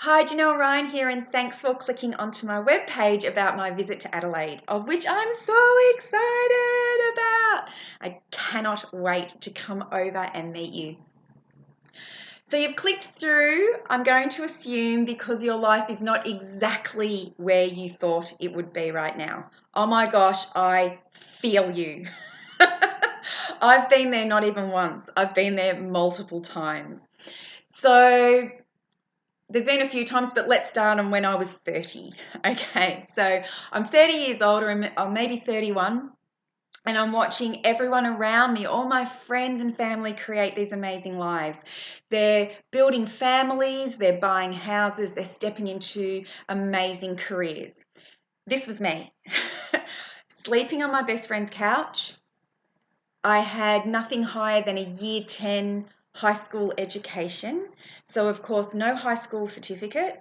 Hi, Janelle Ryan here, and thanks for clicking onto my webpage about my visit to Adelaide, of which I'm so excited about. I cannot wait to come over and meet you. So you've clicked through, I'm going to assume, because your life is not exactly where you thought it would be right now. Oh my gosh, I feel you. I've been there not even once. I've been there multiple times. So there's been a few times, but let's start on when I was 30. Okay, so I'm 30 years old, or maybe 31, and I'm watching everyone around me, all my friends and family, create these amazing lives. They're building families, they're buying houses, they're stepping into amazing careers. This was me. Sleeping on my best friend's couch. I had nothing higher than a year 10 high school education. So, of course, no high school certificate.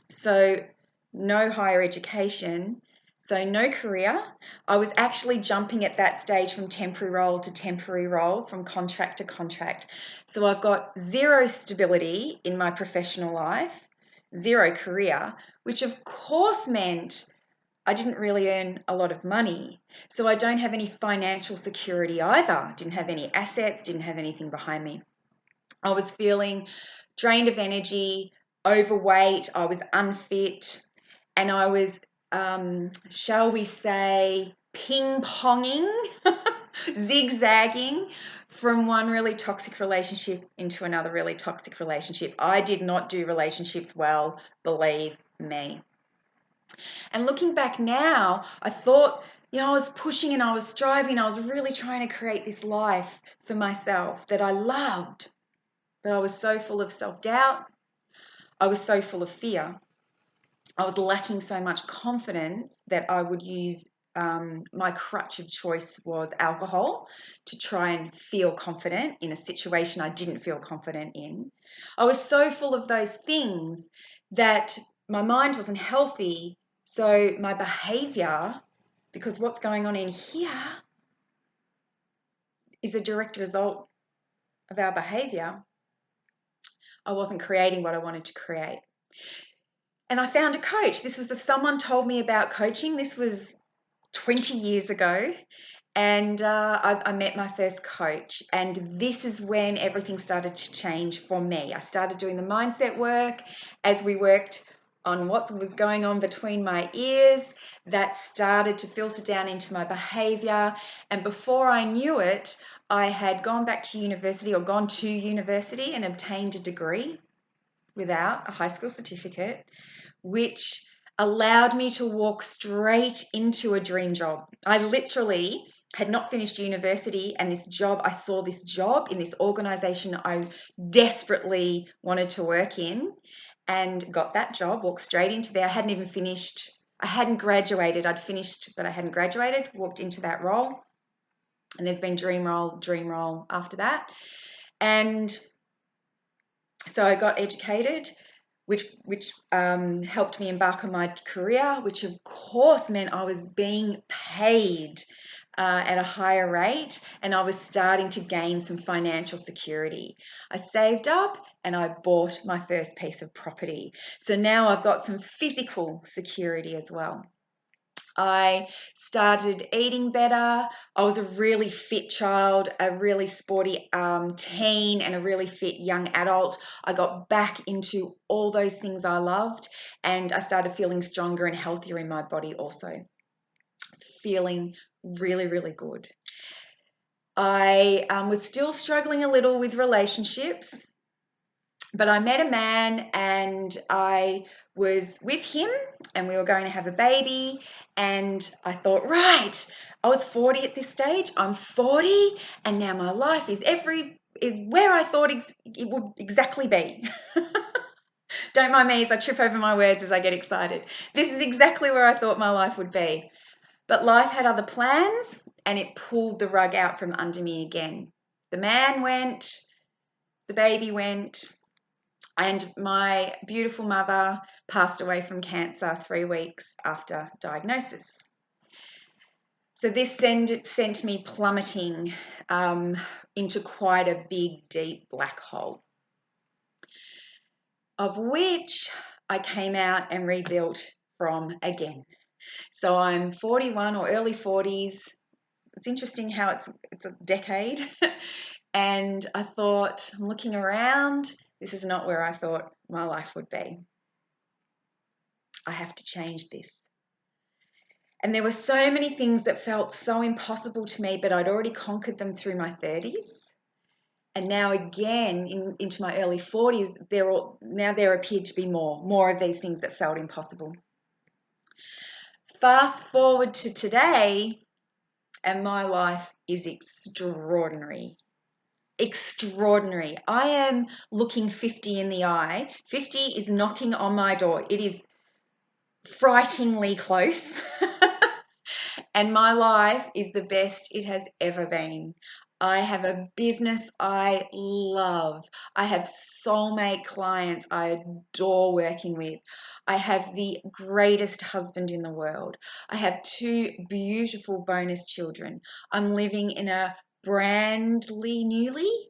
So, no higher education. So, no career. I was actually jumping at that stage from temporary role to temporary role, from contract to contract. So, I've got zero stability in my professional life, zero career, which of course meant I didn't really earn a lot of money. So I don't have any financial security either. Didn't have any assets, didn't have anything behind me. I was feeling drained of energy, overweight, I was unfit, and I was, shall we say, ping ponging, zigzagging from one really toxic relationship into another really toxic relationship. I did not do relationships well, believe me. And looking back now, I thought, I was pushing and I was striving. I was really trying to create this life for myself that I loved. But I was so full of self-doubt. I was so full of fear. I was lacking so much confidence that I would use my crutch of choice was alcohol to try and feel confident in a situation I didn't feel confident in. I was so full of those things that my mind wasn't healthy. So my behavior, because what's going on in here is a direct result of our behavior, I wasn't creating what I wanted to create. And I found a coach. Someone told me about coaching. This was 20 years ago. And I met my first coach. And this is when everything started to change for me. I started doing the mindset work as we worked on what was going on between my ears. That started to filter down into my behavior. And before I knew it, I had gone back to university or gone to university and obtained a degree without a high school certificate, which allowed me to walk straight into a dream job. I literally had not finished university, and I saw this job in this organization I desperately wanted to work in, and got that job, walked straight into there. I hadn't graduated. I'd finished, but I hadn't graduated, walked into that role. And there's been dream role after that. And so I got educated, which helped me embark on my career, which of course meant I was being paid at a higher rate, and I was starting to gain some financial security. I saved up and I bought my first piece of property. So now I've got some physical security as well. I started eating better. I was a really fit child, a really sporty teen, and a really fit young adult. I got back into all those things I loved, and I started feeling stronger and healthier in my body also. I was feeling really, really good. I was still struggling a little with relationships, but I met a man and I was with him and we were going to have a baby, and I thought, right, I was 40 at this stage. I'm 40 and now my life is where I thought it would exactly be. Don't mind me as I trip over my words as I get excited. This is exactly where I thought my life would be. But life had other plans and it pulled the rug out from under me again. The man went, the baby went, and my beautiful mother passed away from cancer 3 weeks after diagnosis. So this sent me plummeting into quite a big, deep black hole. of which I came out and rebuilt from again. So I'm 41 or early 40s. It's interesting how it's a decade. And I thought, I'm looking around, this is not where I thought my life would be. I have to change this. And there were so many things that felt so impossible to me, but I'd already conquered them through my 30s. And now again, into my early 40s, there appeared to be more of these things that felt impossible. Fast forward to today, and my life is extraordinary. Extraordinary. I am looking 50 in the eye. 50 is knocking on my door. It is frighteningly close. And my life is the best it has ever been. I have a business I love. I have soulmate clients I adore working with. I have the greatest husband in the world. I have 2 beautiful bonus children. I'm living in a brand newly,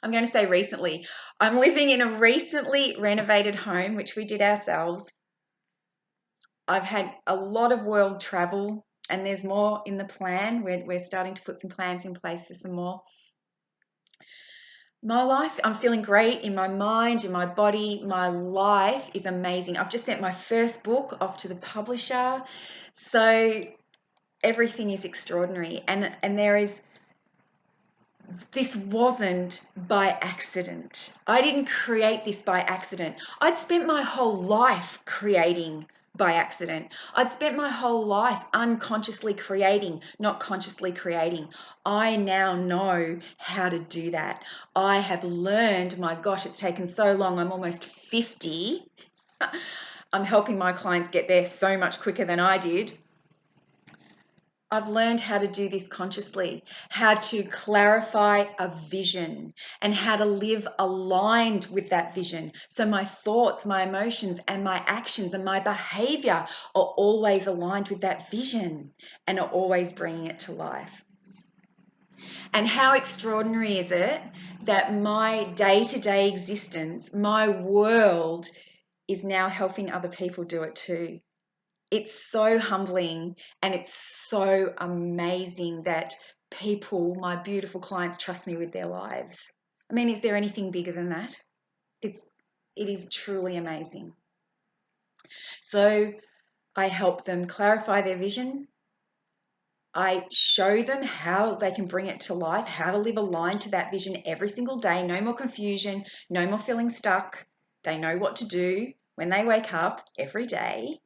I'm going to say recently. I'm living in a recently renovated home, which we did ourselves. I've had a lot of world travel, and there's more in the plan. We're starting to put some plans in place for some more. My life, I'm feeling great in my mind, in my body. My life is amazing. I've just sent my first book off to the publisher. So everything is extraordinary. And this wasn't by accident. I didn't create this by accident. I'd spent my whole life creating by accident. I'd spent my whole life unconsciously creating, not consciously creating. I now know how to do that. I have learned, my gosh, it's taken so long. I'm almost 50. I'm helping my clients get there so much quicker than I did. I've learned how to do this consciously, how to clarify a vision and how to live aligned with that vision. So my thoughts, my emotions, and my actions and my behavior are always aligned with that vision and are always bringing it to life. And how extraordinary is it that my day-to-day existence, my world, is now helping other people do it too. It's so humbling and it's so amazing that people, my beautiful clients, trust me with their lives. I mean, is there anything bigger than that? It is truly amazing. So I help them clarify their vision. I show them how they can bring it to life, how to live aligned to that vision every single day. No more confusion, no more feeling stuck. They know what to do when they wake up every day.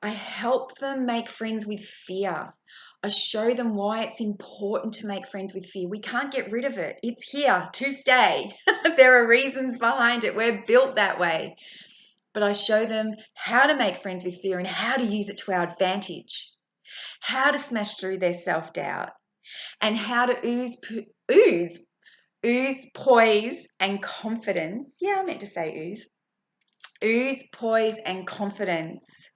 I help them make friends with fear. I show them why it's important to make friends with fear. We can't get rid of it. It's here to stay. There are reasons behind it. We're built that way. But I show them how to make friends with fear and how to use it to our advantage, how to smash through their self-doubt, and how to ooze poise and confidence. Yeah, I meant to say ooze. Ooze poise and confidence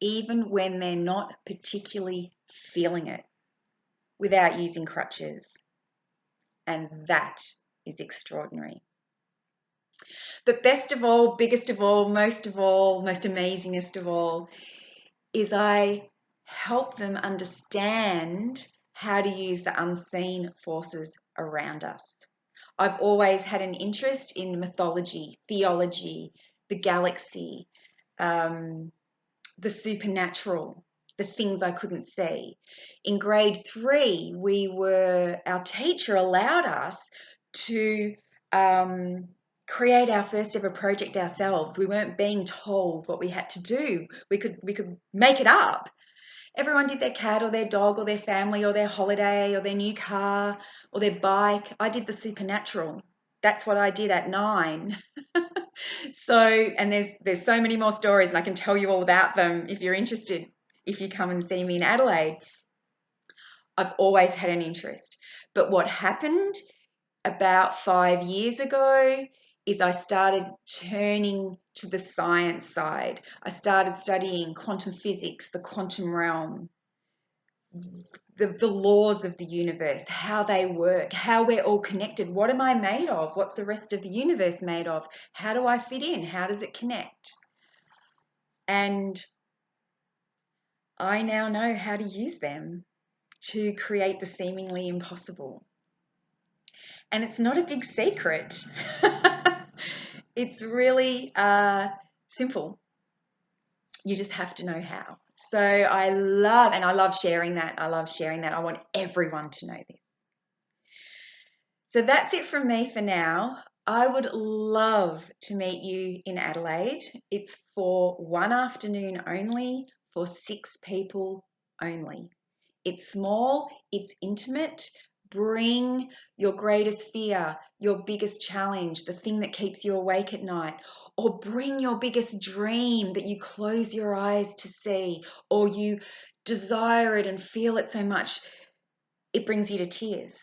even when they're not particularly feeling it, without using crutches. And that is extraordinary. But best of all, biggest of all, most amazingest of all, is I help them understand how to use the unseen forces around us. I've always had an interest in mythology, theology, the galaxy, the supernatural, the things I couldn't see. In grade 3, our teacher allowed us to create our first ever project ourselves. We weren't being told what we had to do. We could make it up. Everyone did their cat or their dog or their family or their holiday or their new car or their bike. I did the supernatural. That's what I did at 9. So, and there's so many more stories, and I can tell you all about them if you're interested, if you come and see me in Adelaide. I've always had an interest. But what happened about 5 years ago is I started turning to the science side. I started studying quantum physics, the quantum realm, the laws of the universe, how they work, how we're all connected. What am I made of? What's the rest of the universe made of? How do I fit in? How does it connect? And I now know how to use them to create the seemingly impossible. And it's not a big secret. It's really simple. You just have to know how. So I love sharing that. I love sharing that. I want everyone to know this. So that's it from me for now. I would love to meet you in Adelaide. It's for one afternoon only, for 6 people only. It's small, it's intimate. Bring your greatest fear, your biggest challenge, the thing that keeps you awake at night, or bring your biggest dream that you close your eyes to see, or you desire it and feel it so much it brings you to tears.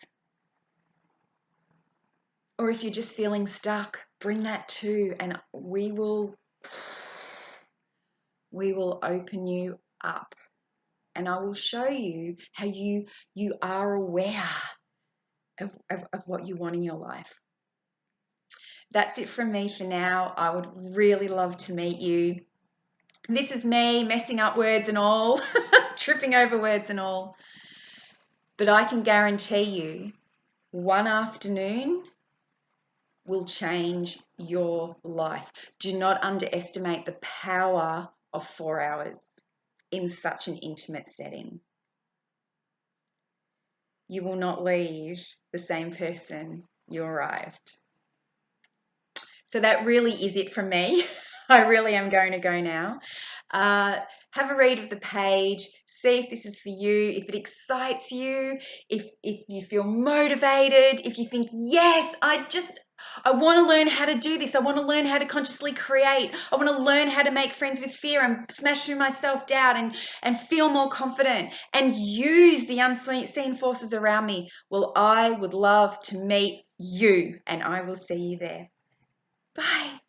Or if you're just feeling stuck, bring that too, and we will open you up, and I will show you how you are aware of what you want in your life. That's it from me for now. I would really love to meet you. This is me messing up words and all, tripping over words and all. But I can guarantee you, one afternoon will change your life. Do not underestimate the power of 4 hours in such an intimate setting. You will not leave the same person you arrived. So that really is it from me. I really am going to go now. Have a read of the page, see if this is for you, if it excites you, if you feel motivated, if you think, yes, I want to learn how to do this. I want to learn how to consciously create. I want to learn how to make friends with fear and smash through my self-doubt and feel more confident and use the unseen forces around me. Well, I would love to meet you, and I will see you there. Bye.